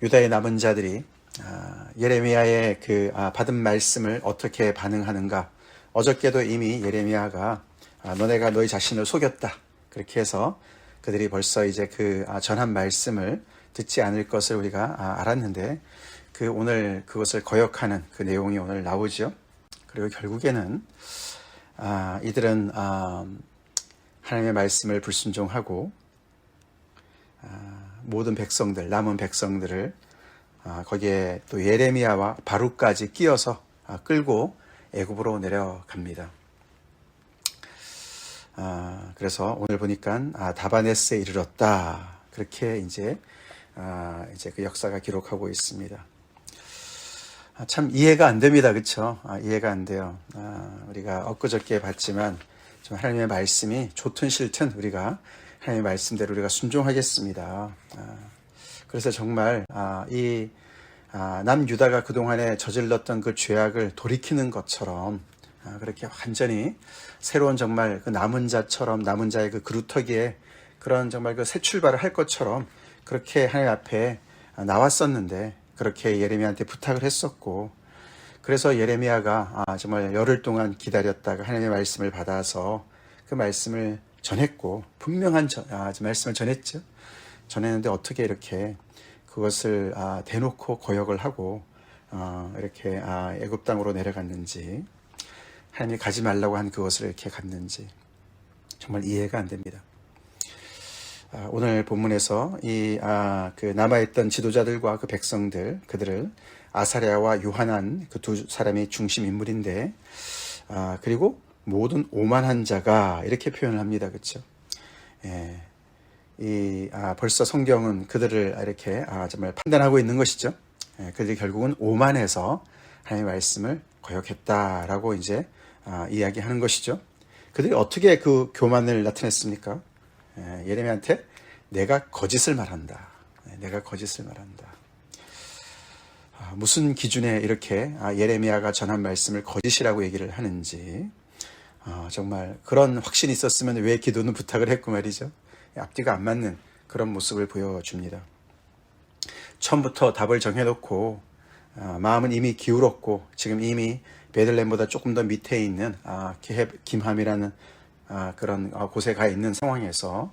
유다의 남은 자들이 예레미야의 받은 말씀을 어떻게 반응하는가. 어저께도 이미 예레미야가 너네가 너희 자신을 속였다, 그렇게 해서 그들이 벌써 이제 전한 말씀을 듣지 않을 것을 우리가 알았는데, 오늘 그것을 거역하는 그 내용이 오늘 나오죠. 그리고 결국에는 이들은 하나님의 말씀을 불순종하고 모든 백성들, 남은 백성들을 거기에 또 예레미야와 바룩까지 끼어서 끌고 애굽으로 내려갑니다. 그래서 오늘 보니까 다바네스에 이르렀다, 그렇게 이제 그 역사가 기록하고 있습니다. 참 이해가 안 됩니다, 그렇죠? 이해가 안 돼요. 우리가 엊그저께 봤지만 좀 하나님의 말씀이 좋든 싫든 우리가 하나님의 말씀대로 우리가 순종하겠습니다. 그래서 정말 남유다가 그동안에 저질렀던 그 죄악을 돌이키는 것처럼 그렇게 완전히 새로운 정말 그 남은 자처럼, 남은 자의 그 그루터기에 그런 정말 그 새 출발을 할 것처럼 그렇게 하나님 앞에 나왔었는데, 그렇게 예레미야한테 부탁을 했었고, 그래서 예레미야가 정말 열흘 동안 기다렸다가 하나님의 말씀을 받아서 그 말씀을 전했고, 분명한 말씀을 전했죠. 전했는데 어떻게 이렇게 그것을 대놓고 거역을 하고 이렇게 애굽 땅으로 내려갔는지, 하나님이 가지 말라고 한 그것을 이렇게 갔는지 정말 이해가 안 됩니다. 오늘 본문에서 그 남아있던 지도자들과 그 백성들, 그들을 아사랴와 요하난 그 두 사람이 중심 인물인데, 그리고 모든 오만한 자가 이렇게 표현을 합니다, 그렇죠? 벌써 성경은 그들을 이렇게 정말 판단하고 있는 것이죠. 그들이 결국은 오만해서 하나님의 말씀을 거역했다라고 이제 이야기하는 것이죠. 그들이 어떻게 그 교만을 나타냈습니까? 예레미야한테 내가 거짓을 말한다. 내가 거짓을 말한다. 무슨 기준에 이렇게 예레미야가 전한 말씀을 거짓이라고 얘기를 하는지, 정말 그런 확신이 있었으면 왜 기도는 부탁을 했고 말이죠. 앞뒤가 안 맞는 그런 모습을 보여줍니다. 처음부터 답을 정해놓고 마음은 이미 기울었고, 지금 이미 베들레헴보다 조금 더 밑에 있는 김함이라는 그런 곳에 가 있는 상황에서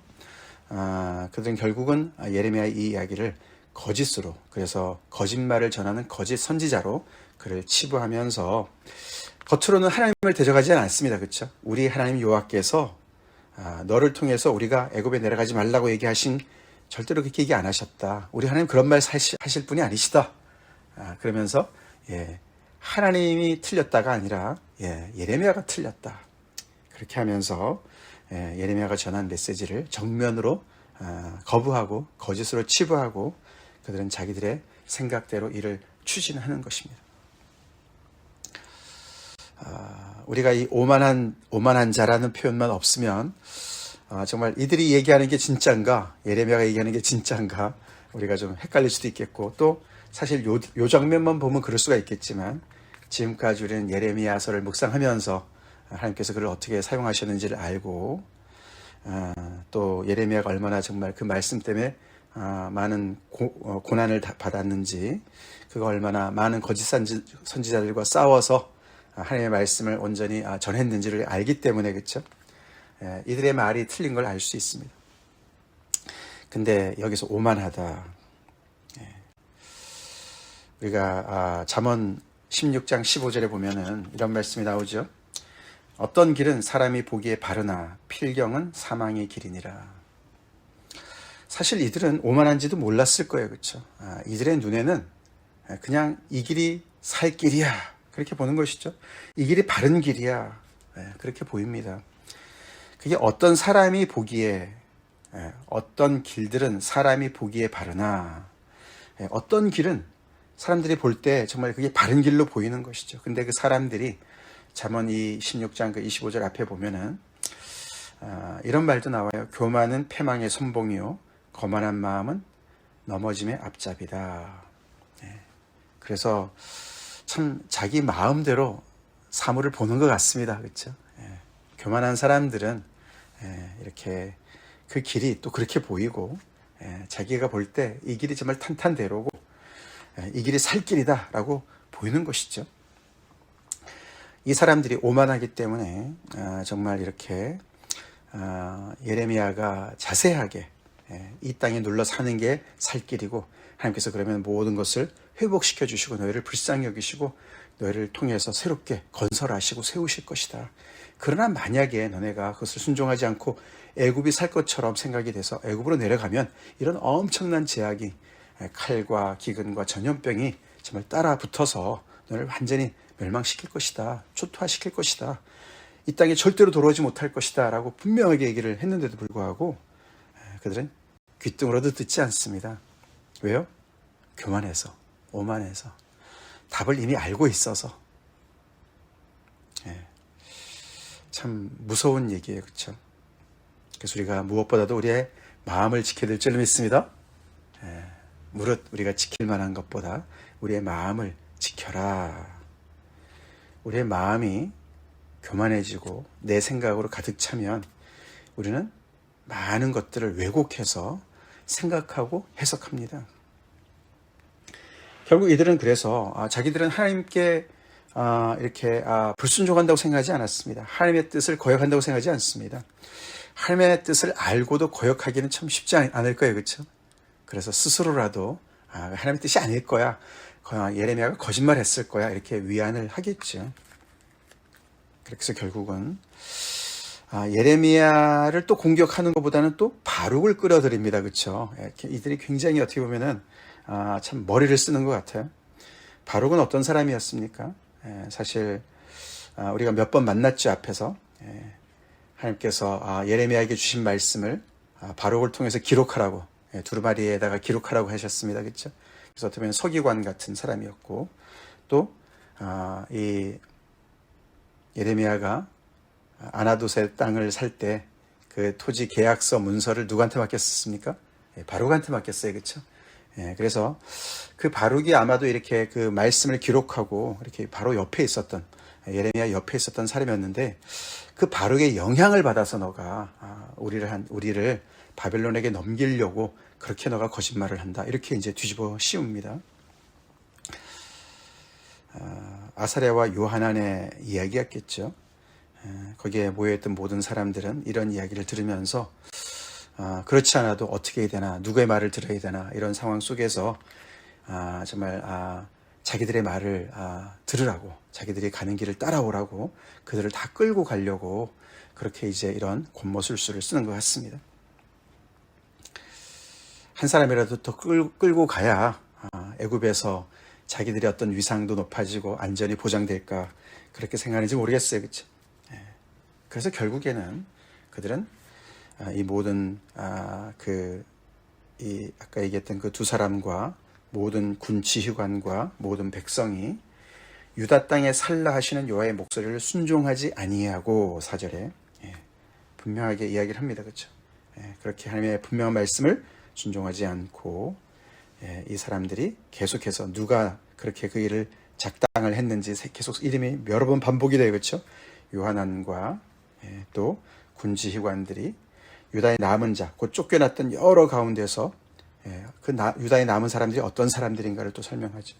그들은 결국은 예레미야의 이 이야기를 거짓으로, 그래서 거짓말을 전하는 거짓 선지자로 그를 치부하면서, 겉으로는 하나님을 대적하지 않습니다, 그렇죠? 우리 하나님 여호와께서 너를 통해서 우리가 애굽에 내려가지 말라고 얘기하신, 절대로 그렇게 얘기 안 하셨다. 우리 하나님 그런 말 하실 분이 아니시다. 그러면서 하나님이 틀렸다가 아니라 예레미야가 틀렸다, 그렇게 하면서 예레미야가 전한 메시지를 정면으로 거부하고 거짓으로 치부하고, 그들은 자기들의 생각대로 일을 추진하는 것입니다. 우리가 이 오만한 자라는 표현만 없으면 정말 이들이 얘기하는 게 진짜인가, 예레미야가 얘기하는 게 진짜인가, 우리가 좀 헷갈릴 수도 있겠고, 또 사실 요 장면만 보면 그럴 수가 있겠지만, 지금까지 우리는 예레미야서를 묵상하면서 하나님께서 그를 어떻게 사용하셨는지를 알고, 또 예레미야가 얼마나 정말 그 말씀 때문에 많은 고난을 받았는지, 그가 얼마나 많은 거짓 선지자들과 싸워서 하나님의 말씀을 온전히 전했는지를 알기 때문에, 그렇죠? 이들의 말이 틀린 걸 알 수 있습니다. 근데 여기서 오만하다. 우리가 잠언 16장 15절에 보면은 이런 말씀이 나오죠. 어떤 길은 사람이 보기에 바르나 필경은 사망의 길이니라. 사실 이들은 오만한지도 몰랐을 거예요, 그렇죠? 이들의 눈에는 그냥 이 길이 살 길이야, 그렇게 보는 것이죠. 이 길이 바른 길이야, 그렇게 보입니다. 그게 어떤 사람이 보기에, 어떤 길들은 사람이 보기에 바르나, 어떤 길은 사람들이 볼 때 정말 그게 바른 길로 보이는 것이죠. 근데 그 사람들이 잠언 16장 25절 앞에 보면은 이런 말도 나와요. 교만은 패망의 선봉이요 거만한 마음은 넘어짐의 앞잡이다. 그래서 참 자기 마음대로 사물을 보는 것 같습니다, 그렇죠? 교만한 사람들은 이렇게 그 길이 또 그렇게 보이고, 자기가 볼 때 이 길이 정말 탄탄대로고 이 길이 살 길이다라고 보이는 것이죠. 이 사람들이 오만하기 때문에 정말 이렇게 예레미야가 자세하게 이 땅에 눌러 사는 게 살 길이고, 하나님께서 그러면 모든 것을 회복시켜 주시고 너희를 불쌍히 여기시고 너희를 통해서 새롭게 건설하시고 세우실 것이다. 그러나 만약에 너네가 그것을 순종하지 않고 애굽이 살 것처럼 생각이 돼서 애굽으로 내려가면 이런 엄청난 제약이, 칼과 기근과 전염병이 정말 따라 붙어서 너를 완전히 멸망시킬 것이다. 초토화시킬 것이다. 이 땅에 절대로 돌아오지 못할 것이다 라고 분명하게 얘기를 했는데도 불구하고 그들은 귀등으로도 듣지 않습니다. 왜요? 교만해서, 오만해서, 답을 이미 알고 있어서. 참 무서운 얘기예요. 그렇죠? 그래서 우리가 무엇보다도 우리의 마음을 지켜야 될 줄 믿습니다. 무릇 우리가 지킬 만한 것보다 우리의 마음을 지켜라. 우리의 마음이 교만해지고 내 생각으로 가득 차면 우리는 많은 것들을 왜곡해서 생각하고 해석합니다. 결국 이들은 그래서 자기들은 하나님께 이렇게 불순종한다고 생각하지 않았습니다. 하나님의 뜻을 거역한다고 생각하지 않습니다. 하나님의 뜻을 알고도 거역하기는 참 쉽지 않을 거예요. 그렇죠? 그래서 스스로라도 하나님의 뜻이 아닐 거야, 예레미야가 거짓말했을 거야, 이렇게 위안을 하겠죠. 그래서 결국은 예레미야를 또 공격하는 것보다는 또 바룩을 끌어들입니다. 그렇죠? 이들이 굉장히 어떻게 보면은 참 머리를 쓰는 것 같아요. 바룩은 어떤 사람이었습니까? 사실 우리가 몇 번 만났죠. 앞에서 하나님께서 예레미야에게 주신 말씀을 바룩을 통해서 기록하라고, 두루마리에다가 기록하라고 하셨습니다. 그렇죠? 그래서 어떻게 보면 서기관 같은 사람이었고, 또 이 예레미야가 아나돗의 땅을 살 때 그 토지 계약서 문서를 누구한테 맡겼습니까? 바룩한테 맡겼어요. 그렇죠? 그래서 그 바룩이 아마도 이렇게 그 말씀을 기록하고 이렇게 바로 옆에 있었던, 예레미야 옆에 있었던 사람이었는데, 그 바룩의 영향을 받아서 너가 우리를 바벨론에게 넘기려고 그렇게 너가 거짓말을 한다, 이렇게 이제 뒤집어 씌웁니다. 아사랴와 요하난의 이야기였겠죠. 거기에 모여있던 모든 사람들은 이런 이야기를 들으면서 그렇지 않아도 어떻게 해야 되나, 누구의 말을 들어야 되나, 이런 상황 속에서 정말 자기들의 말을 들으라고, 자기들이 가는 길을 따라오라고 그들을 다 끌고 가려고 그렇게 이제 이런 권모술수를 쓰는 것 같습니다. 한 사람이라도 더 끌고 가야 애굽에서 자기들의 어떤 위상도 높아지고 안전이 보장될까, 그렇게 생각하는지 모르겠어요. 그렇죠? 그래서 결국에는 그들은 이 모든 아까 얘기했던 그 두 사람과 모든 군 지휘관과 모든 백성이 유다 땅에 살라 하시는 여호와의 목소리를 순종하지 아니하고, 4절에 분명하게 이야기를 합니다. 그렇죠? 그렇게 하나님의 분명한 말씀을 순종하지 않고 이 사람들이 계속해서 누가 그렇게 그 일을 작당을 했는지 계속 이름이 여러 번 반복이 돼요. 그렇죠? 요하난과 또 군지휘관들이 유다의 남은 자, 곧 쫓겨났던 여러 가운데서 유다의 남은 사람들이 어떤 사람들인가를 또 설명하죠.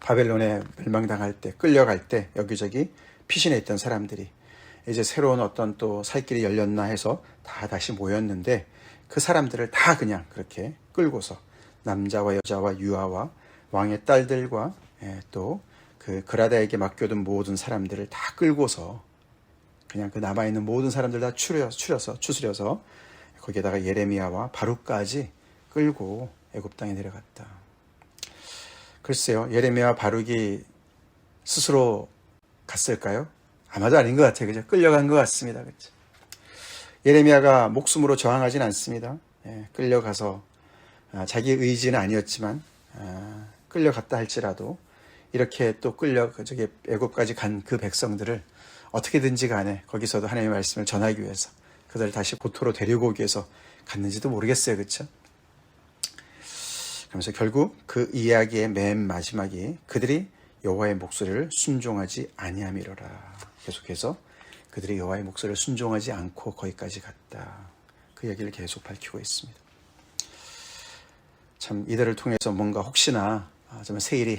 바벨론에 멸망당할 때, 끌려갈 때 여기저기 피신해 있던 사람들이 이제 새로운 어떤 또 살 길이 열렸나 해서 다 다시 모였는데, 그 사람들을 다 그냥 그렇게 끌고서 남자와 여자와 유아와 왕의 딸들과 또 그 그라다에게 맡겨둔 모든 사람들을 다 끌고서 그냥 그 남아있는 모든 사람들 다 추스려서 거기에다가 예레미야와 바룩까지 끌고 애굽 땅에 내려갔다. 글쎄요, 예레미야와 바룩이 스스로 갔을까요? 아마도 아닌 것 같아요. 그죠? 끌려간 것 같습니다. 그죠? 예레미야가 목숨으로 저항하진 않습니다. 끌려가서 자기 의지는 아니었지만 끌려갔다 할지라도 이렇게 또 저기 애굽까지 간 그 백성들을 어떻게든지 간에 거기서도 하나님의 말씀을 전하기 위해서 그들을 다시 고토로 데리고 오기 위해서 갔는지도 모르겠어요. 그렇죠? 그러면서 결국 그 이야기의 맨 마지막이 그들이 여호와의 목소리를 순종하지 아니함이로라. 계속해서 그들이 여호와의 목소리를 순종하지 않고 거기까지 갔다. 그 얘기를 계속 밝히고 있습니다. 참 이들을 통해서 뭔가 혹시나 좀 새 일이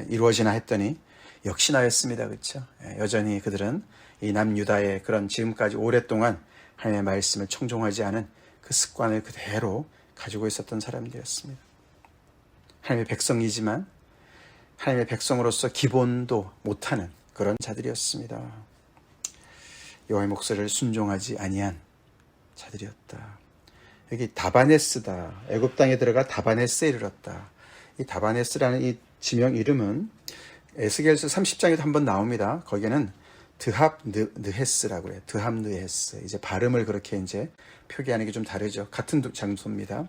이루어지나 했더니 역시나였습니다. 그렇죠? 여전히 그들은 이 남유다의 그런 지금까지 오랫동안 하나님의 말씀을 청종하지 않은 그 습관을 그대로 가지고 있었던 사람들이었습니다. 하나님의 백성이지만 하나님의 백성으로서 기본도 못하는 그런 자들이었습니다. 여호와의 목소리를 순종하지 아니한 자들이었다. 여기 다바네스다. 애굽 땅에 들어가 다바네스에 이르렀다. 이 다바네스라는 이 지명 이름은 에스겔서 30장에도 한번 나옵니다. 거기에는 드합느헤스라고 그래요. 드합느헤스. 이제 발음을 그렇게 이제 표기하는 게 좀 다르죠. 같은 장소입니다.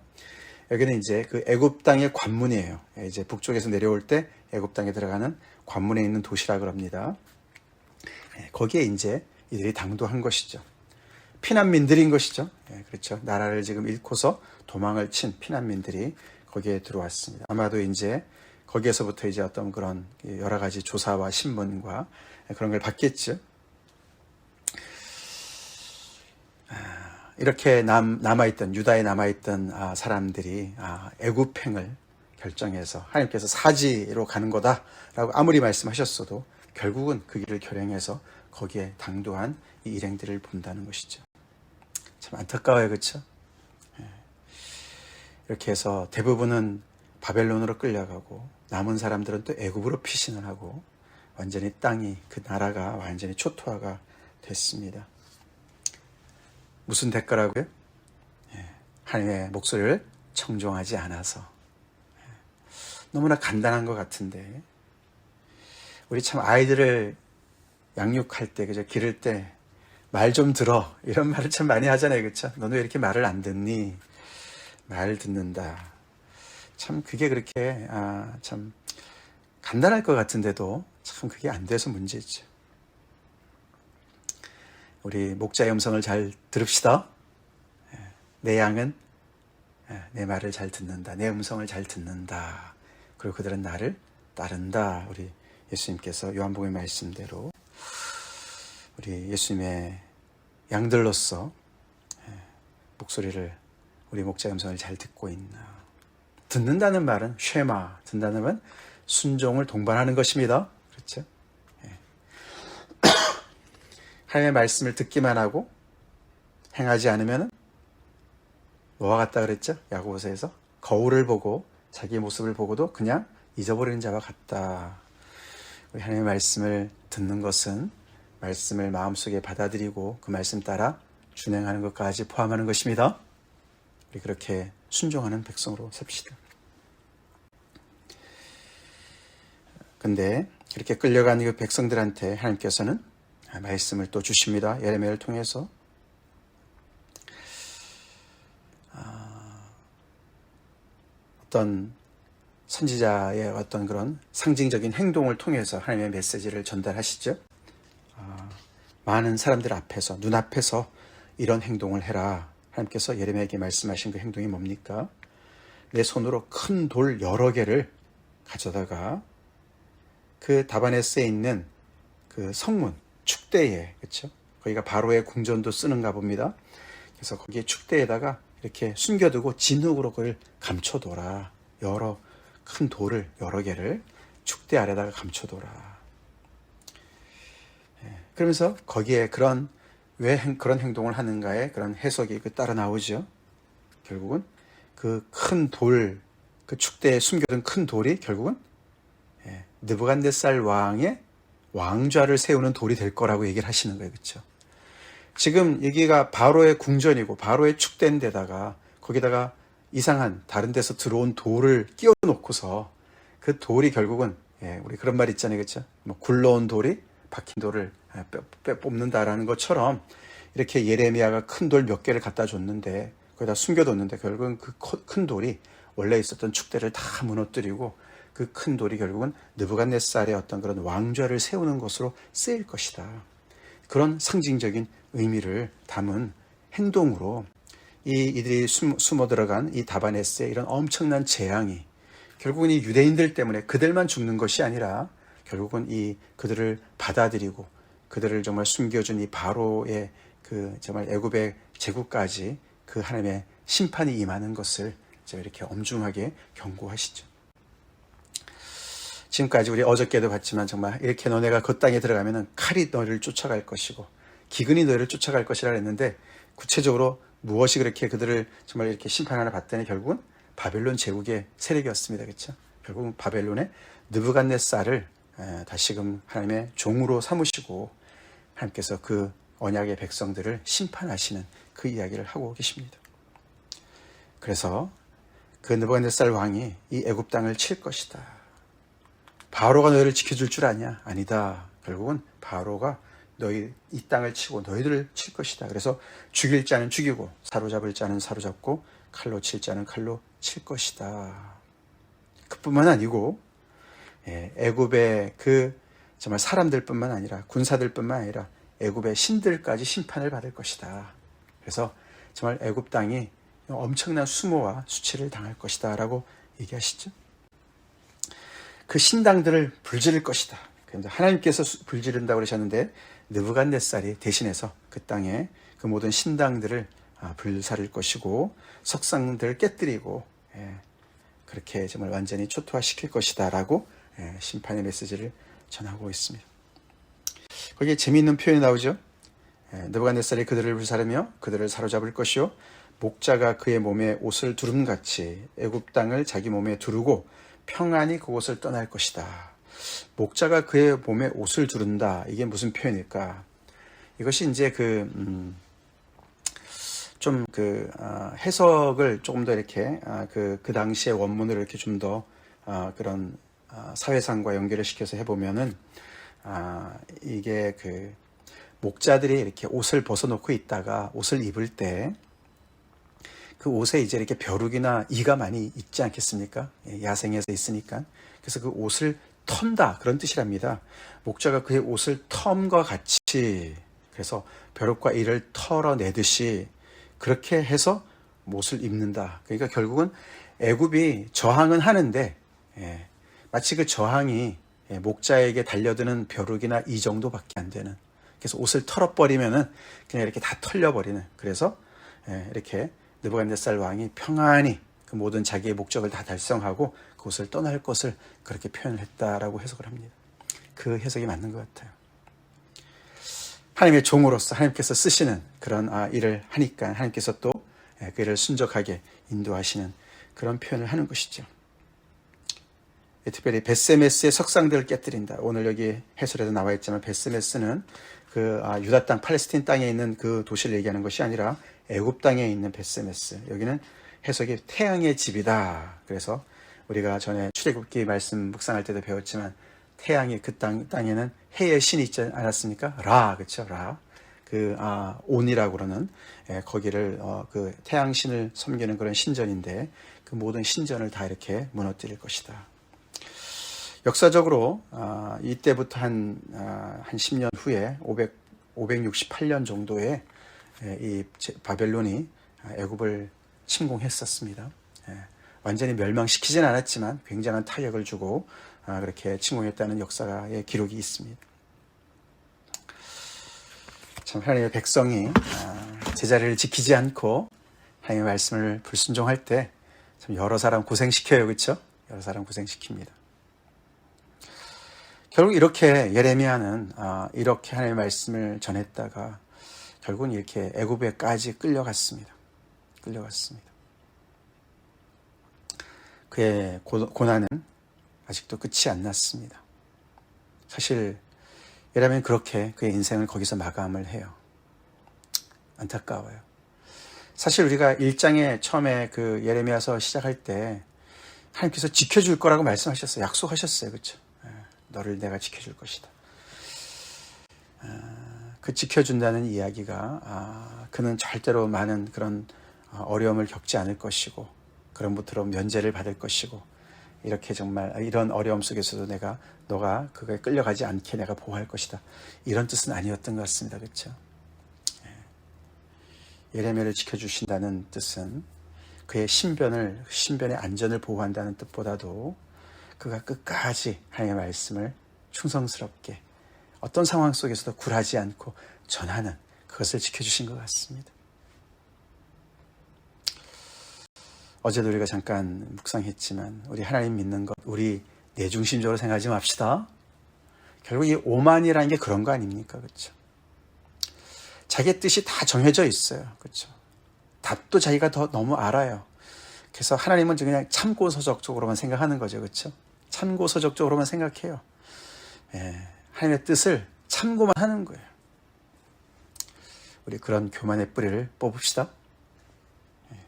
여기는 이제 그 애굽 땅의 관문이에요. 이제 북쪽에서 내려올 때 애굽 땅에 들어가는 관문에 있는 도시라 그럽니다. 거기에 이제 이들이 당도한 것이죠. 피난민들인 것이죠. 그렇죠. 나라를 지금 잃고서 도망을 친 피난민들이 거기에 들어왔습니다. 아마도 이제 거기에서부터 이제 어떤 그런 여러 가지 조사와 신문과 그런 걸 받겠죠. 이렇게 남아있던 유다에 남아있던 사람들이 애굽행을 결정해서 하나님께서 사지로 가는 거다라고 아무리 말씀하셨어도 결국은 그 길을 결행해서 거기에 당도한 이 일행들을 본다는 것이죠. 참 안타까워요, 그렇죠? 이렇게 해서 대부분은 바벨론으로 끌려가고 남은 사람들은 또 애굽으로 피신을 하고 완전히 땅이 그 나라가 완전히 초토화가 됐습니다. 무슨 대가라고요? 하나님의 목소리를 청종하지 않아서. 너무나 간단한 것 같은데 우리 참 아이들을 양육할 때, 그죠? 기를 때 말 좀 들어 이런 말을 참 많이 하잖아요, 그렇죠? 너는 왜 이렇게 말을 안 듣니? 말 듣는다. 참 그게 그렇게 참 간단할 것 같은데도 참 그게 안 돼서 문제죠. 우리 목자의 음성을 잘 들읍시다. 내 양은 내 말을 잘 듣는다. 내 음성을 잘 듣는다. 그리고 그들은 나를 따른다. 우리 예수님께서 요한복음의 말씀대로 우리 예수님의 양들로서 목소리를 우리 목자의 음성을 잘 듣고 있나. 듣는다는 말은 쉐마, 듣는다는 말은 순종을 동반하는 것입니다. 그렇죠? 하나님의 말씀을 듣기만 하고 행하지 않으면 뭐와 같다 그랬죠? 야고보서에서 거울을 보고 자기 모습을 보고도 그냥 잊어버리는 자와 같다. 우리 하나님의 말씀을 듣는 것은 말씀을 마음속에 받아들이고 그 말씀 따라 준행하는 것까지 포함하는 것입니다. 우리 그렇게 순종하는 백성으로 삽시다. 근데 그렇게 끌려간 이 백성들한테 하나님께서는 말씀을 또 주십니다. 예레미야를 통해서 어떤 선지자의 어떤 그런 상징적인 행동을 통해서 하나님의 메시지를 전달하시죠. 많은 사람들 앞에서, 눈앞에서 이런 행동을 해라. 하나님께서 예레미야에게 말씀하신 그 행동이 뭡니까? 내 손으로 큰 돌 여러 개를 가져다가 그 다바네스에 있는 그 성문, 축대에, 그렇죠? 거기가 바로의 궁전도 쓰는가 봅니다. 그래서 거기에 축대에다가 이렇게 숨겨두고 진흙으로 그걸 감춰둬라. 여러 큰 돌을 여러 개를 축대 아래다가 감춰둬라. 그러면서 거기에 왜 그런 행동을 하는가에 그런 해석이 따라 나오죠. 결국은 그 큰 돌, 그 축대에 숨겨둔 큰 돌이 결국은 느부갓네살 왕의 왕좌를 세우는 돌이 될 거라고 얘기를 하시는 거예요. 그렇죠? 지금 여기가 바로의 궁전이고 바로의 축대인 데다가 거기다가 이상한 다른 데서 들어온 돌을 끼워 놓고서 그 돌이 결국은 우리 그런 말 있잖아요. 그렇죠? 뭐 굴러온 돌이 박힌 돌을 뽑는다라는 것처럼 이렇게 예레미야가 큰 돌 몇 개를 갖다 줬는데 거기다 숨겨뒀는데 결국은 그 큰 돌이 원래 있었던 축대를 다 무너뜨리고 그 큰 돌이 결국은 느부갓네살의 어떤 그런 왕좌를 세우는 것으로 쓰일 것이다. 그런 상징적인 의미를 담은 행동으로 이들이 숨어 들어간 이 다바네스의 이런 엄청난 재앙이 결국은 이 유대인들 때문에 그들만 죽는 것이 아니라 결국은 그들을 받아들이고 그들을 정말 숨겨준 이 바로의 그 정말 애굽의 제국까지 그 하나님의 심판이 임하는 것을 이렇게 엄중하게 경고하시죠. 지금까지 우리 어저께도 봤지만 정말 이렇게 너네가 그 땅에 들어가면은 칼이 너희를 쫓아갈 것이고 기근이 너희를 쫓아갈 것이라 했는데 구체적으로 무엇이 그렇게 그들을 정말 이렇게 심판하나 봤더니 결국은 바벨론 제국의 세력이었습니다. 그렇죠? 결국은 바벨론의 느부갓네살을 다시금 하나님의 종으로 삼으시고 하나님께서 그 언약의 백성들을 심판하시는 그 이야기를 하고 계십니다. 그래서 그 느부갓네살 왕이 이 애굽 땅을 칠 것이다. 바로가 너희를 지켜줄 줄 아냐? 아니다. 결국은 바로가 너희 이 땅을 치고 너희들을 칠 것이다. 그래서 죽일 자는 죽이고 사로잡을 자는 사로잡고 칼로 칠 자는 칼로 칠 것이다. 그뿐만 아니고 애굽의 그 정말 사람들뿐만 아니라 군사들뿐만 아니라 애굽의 신들까지 심판을 받을 것이다. 그래서 정말 애굽 땅이 엄청난 수모와 수치를 당할 것이다 라고 얘기하시죠. 그 신당들을 불지를 것이다. 하나님께서 불지른다고 그러셨는데 느부갓네살이 대신해서 그 땅에 그 모든 신당들을 불사를 것이고 석상들을 깨뜨리고 그렇게 정말 완전히 초토화시킬 것이다 라고 심판의 메시지를 전하고 있습니다. 거기에 재미있는 표현이 나오죠. 느부갓네살이 그들을 불사르며 그들을 사로잡을 것이요 목자가 그의 몸에 옷을 두름같이 애굽 땅을 자기 몸에 두르고 평안히 그곳을 떠날 것이다. 목자가 그의 몸에 옷을 두른다. 이게 무슨 표현일까? 이것이 이제 해석을 조금 더 이렇게 그 당시의 원문을 이렇게 좀 더 그런 사회상과 연결을 시켜서 해보면은 이게 그 목자들이 이렇게 옷을 벗어놓고 있다가 옷을 입을 때 그 옷에 이제 이렇게 벼룩이나 이가 많이 있지 않겠습니까? 야생에서 있으니까. 그래서 그 옷을 턴다 그런 뜻이랍니다. 목자가 그의 옷을 텀과 같이 그래서 벼룩과 이를 털어내듯이 그렇게 해서 옷을 입는다. 그러니까 결국은 애굽이 저항은 하는데 마치 그 저항이 목자에게 달려드는 벼룩이나 이 정도밖에 안 되는. 그래서 옷을 털어버리면은 그냥 이렇게 다 털려버리는. 그래서 이렇게 느부갓네살 왕이 평안히 그 모든 자기의 목적을 다 달성하고 그곳을 떠날 것을 그렇게 표현을 했다라고 해석을 합니다. 그 해석이 맞는 것 같아요. 하나님의 종으로서 하나님께서 쓰시는 그런 일을 하니까 하나님께서 또 그 일을 순적하게 인도하시는 그런 표현을 하는 것이죠. 특별히 벳세메스의 석상들을 깨뜨린다. 오늘 여기 해설에도 나와 있지만 벳세메스는 그 유다 땅, 팔레스틴 땅에 있는 그 도시를 얘기하는 것이 아니라 애굽 땅에 있는 벳세메스. 여기는 해석이 태양의 집이다. 그래서 우리가 전에 출애굽기 말씀 묵상할 때도 배웠지만 태양이 그 땅에는 해의 신이 있지 않았습니까? 라, 그렇죠? 라. 온이라고 그러는 거기를 그 태양신을 섬기는 그런 신전인데 그 모든 신전을 다 이렇게 무너뜨릴 것이다. 역사적으로 이때부터 한 10년 후에 568년 정도에 이 바벨론이 애굽을 침공했었습니다. 완전히 멸망시키진 않았지만 굉장한 타격을 주고 그렇게 침공했다는 역사의 기록이 있습니다. 참 하나님의 백성이 제자리를 지키지 않고 하나님의 말씀을 불순종할 때 참 여러 사람 고생시켜요. 그렇죠? 여러 사람 고생시킵니다. 결국 이렇게 예레미야는 이렇게 하나님의 말씀을 전했다가 결국은 이렇게 애굽에까지 끌려갔습니다. 그의 고난은 아직도 끝이 안 났습니다. 사실 예레미야는 그렇게 그의 인생을 거기서 마감을 해요. 안타까워요. 사실 우리가 1장에 처음에 그 예레미야서 시작할 때 하나님께서 지켜줄 거라고 말씀하셨어요. 약속하셨어요. 그렇죠? 너를 내가 지켜줄 것이다. 그 지켜준다는 이야기가 그는 절대로 많은 그런 어려움을 겪지 않을 것이고 그런 것처럼 면제를 받을 것이고 이렇게 정말 이런 어려움 속에서도 너가 그거에 끌려가지 않게 내가 보호할 것이다. 이런 뜻은 아니었던 것 같습니다. 그렇죠? 예레미야를 지켜주신다는 뜻은 그의 신변의 안전을 보호한다는 뜻보다도 그가 끝까지 하나님의 말씀을 충성스럽게 어떤 상황 속에서도 굴하지 않고 전하는 그것을 지켜주신 것 같습니다. 어제도 우리가 잠깐 묵상했지만 우리 하나님 믿는 것 우리 내 중심적으로 생각하지 맙시다. 결국 이 오만이라는 게 그런 거 아닙니까? 그렇죠? 자기의 뜻이 다 정해져 있어요. 그렇죠? 답도 자기가 더 너무 알아요. 그래서 하나님은 그냥 참고서적적으로만 생각하는 거죠. 그렇죠? 참고서적적으로만 생각해요. 예, 하나님의 뜻을 참고만 하는 거예요. 우리 그런 교만의 뿌리를 뽑읍시다. 예.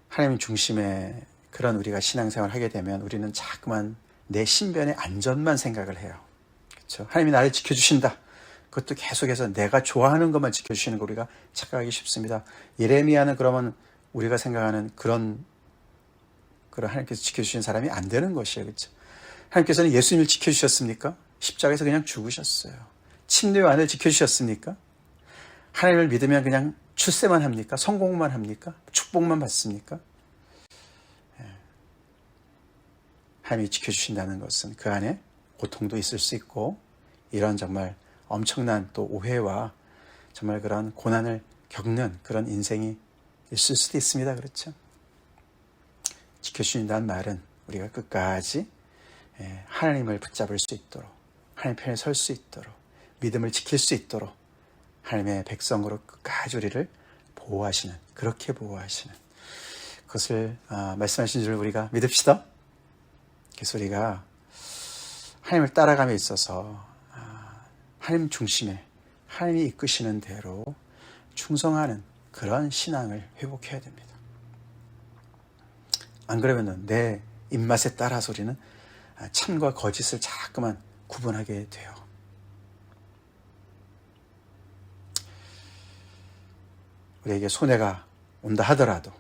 하나님 중심의 그런 우리가 신앙생활을 하게 되면 우리는 자꾸만 내 신변의 안전만 생각을 해요. 그렇죠? 하나님이 나를 지켜주신다. 그것도 계속해서 내가 좋아하는 것만 지켜주시는 거 우리가 착각하기 쉽습니다. 예레미야는 그러면 우리가 생각하는 그런 하나님께서 지켜주신 사람이 안 되는 것이에요. 그렇죠? 하나님께서는 예수님을 지켜주셨습니까? 십자가에서 그냥 죽으셨어요. 침례요한을 지켜주셨습니까? 하나님을 믿으면 그냥 출세만 합니까? 성공만 합니까? 축복만 받습니까? 하나님이 지켜주신다는 것은 그 안에 고통도 있을 수 있고 이런 정말 엄청난 또 오해와 정말 그런 고난을 겪는 그런 인생이 있을 수도 있습니다. 그렇죠? 지켜주신다는 말은 우리가 끝까지 하나님을 붙잡을 수 있도록 하나님 편에 설 수 있도록 믿음을 지킬 수 있도록 하나님의 백성으로 끝까지 우리를 보호하시는 그렇게 보호하시는 그것을 말씀하신 줄 우리가 믿읍시다. 그래서 우리가 하나님을 따라감에 있어서 하나님 중심에 하나님이 이끄시는 대로 충성하는 그런 신앙을 회복해야 됩니다. 안 그러면 내 입맛에 따라서 우리는 참과 거짓을 자꾸만 구분하게 돼요. 우리에게 손해가 온다 하더라도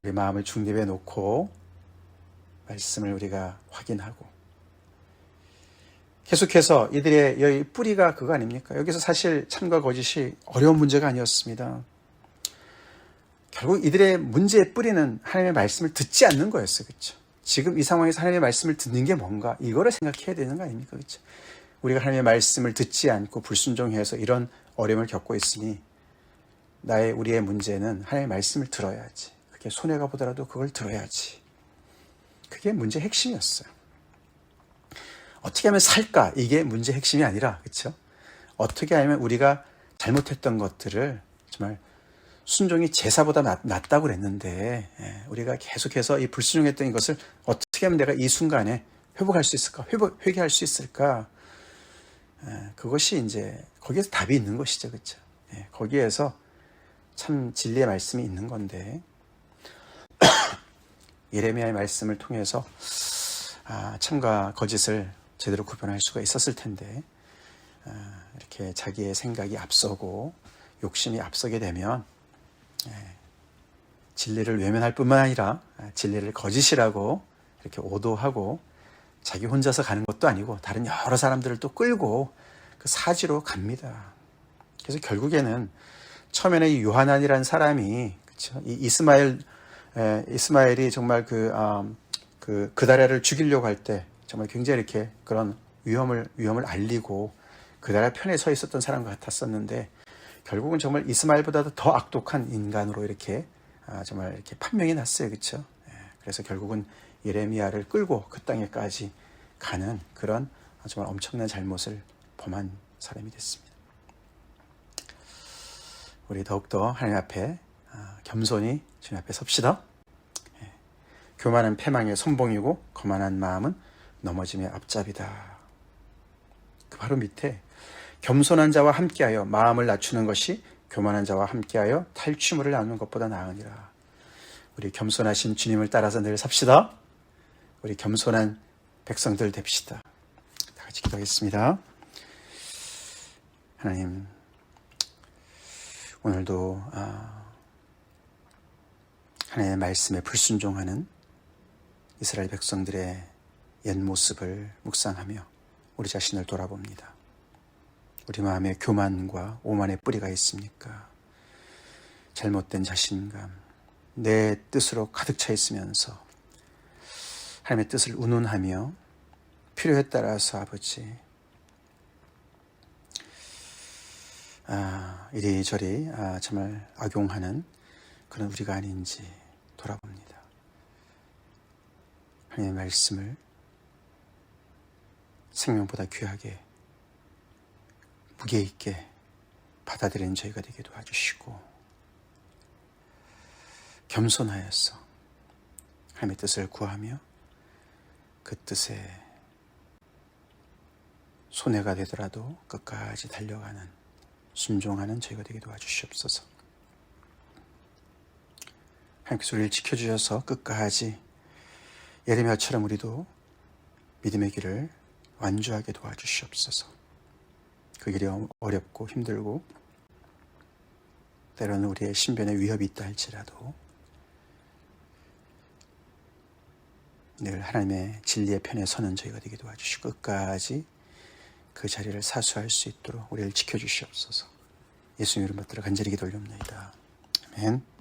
우리 마음을 중립에 놓고 말씀을 우리가 확인하고 계속해서 이들의 여기 뿌리가 그거 아닙니까? 여기서 사실 참과 거짓이 어려운 문제가 아니었습니다. 결국 이들의 문제의 뿌리는 하나님의 말씀을 듣지 않는 거였어요. 그렇죠? 지금 이 상황에서 하나님의 말씀을 듣는 게 뭔가 이거를 생각해야 되는 거 아닙니까? 그렇죠? 우리가 하나님의 말씀을 듣지 않고 불순종해서 이런 어려움을 겪고 있으니 우리의 문제는 하나님의 말씀을 들어야지. 그게 손해가 보더라도 그걸 들어야지. 그게 문제의 핵심이었어요. 어떻게 하면 살까? 이게 문제의 핵심이 아니라, 그렇죠? 어떻게 하면 우리가 잘못했던 것들을 정말 순종이 제사보다 낫다고 그랬는데 우리가 계속해서 이 불순종했던 것을 어떻게 하면 내가 이 순간에 회복할 수 있을까? 회개할 수 있을까? 그것이 이제 거기에서 답이 있는 것이죠. 그렇죠? 거기에서 참 진리의 말씀이 있는 건데 예레미야의 말씀을 통해서 참과 거짓을 제대로 구분할 수가 있었을 텐데 이렇게 자기의 생각이 앞서고 욕심이 앞서게 되면 진리를 외면할 뿐만 아니라 진리를 거짓이라고 이렇게 오도하고 자기 혼자서 가는 것도 아니고 다른 여러 사람들을 또 끌고 그 사지로 갑니다. 그래서 결국에는 처음에는 이 요하난이라는 사람이 그렇죠? 이 이스마엘이 정말 그다랴를 죽이려고 할 때 정말 굉장히 이렇게 그런 위험을 알리고 그다랴 편에 서 있었던 사람과 같았었는데 결국은 정말 이스마엘보다도 더 악독한 인간으로 이렇게 정말 이렇게 판명이 났어요. 그렇죠? 그래서 결국은 예레미야를 끌고 그 땅에까지 가는 그런 정말 엄청난 잘못을 범한 사람이 됐습니다. 우리 더욱더 하나님 앞에 겸손히 주님 앞에 섭시다. 교만은 패망의 선봉이고 거만한 마음은 넘어짐의 앞잡이다. 그 바로 밑에 겸손한 자와 함께하여 마음을 낮추는 것이 교만한 자와 함께하여 탈취물을 나누는 것보다 나으니라. 우리 겸손하신 주님을 따라서 늘 삽시다. 우리 겸손한 백성들 됩시다. 다 같이 기도하겠습니다. 하나님, 오늘도 하나님의 말씀에 불순종하는 이스라엘 백성들의 옛 모습을 묵상하며 우리 자신을 돌아봅니다. 우리 마음에 교만과 오만의 뿌리가 있습니까? 잘못된 자신감, 내 뜻으로 가득 차 있으면서 하나님의 뜻을 운운하며 필요에 따라서 아버지 이리저리 정말 악용하는 그런 우리가 아닌지 돌아봅니다. 하나님의 말씀을 생명보다 귀하게 무게 있게 받아들이는 저희가 되게 도와주시고, 겸손하여서 하나님의 뜻을 구하며 그 뜻에 손해가 되더라도 끝까지 달려가는, 순종하는 저희가 되게 도와주시옵소서. 하나님께서 우리를 지켜주셔서 끝까지 예레미야처럼 우리도 믿음의 길을 완주하게 도와주시옵소서. 그 길이 어렵고 힘들고 때로는 우리의 신변에 위협이 있다 할지라도 늘 하나님의 진리의 편에 서는 저희가 되게 도와주시고 끝까지 그 자리를 사수할 수 있도록 우리를 지켜주시옵소서. 예수님 이름 받들어 간절히 기도 올립니다. 아멘.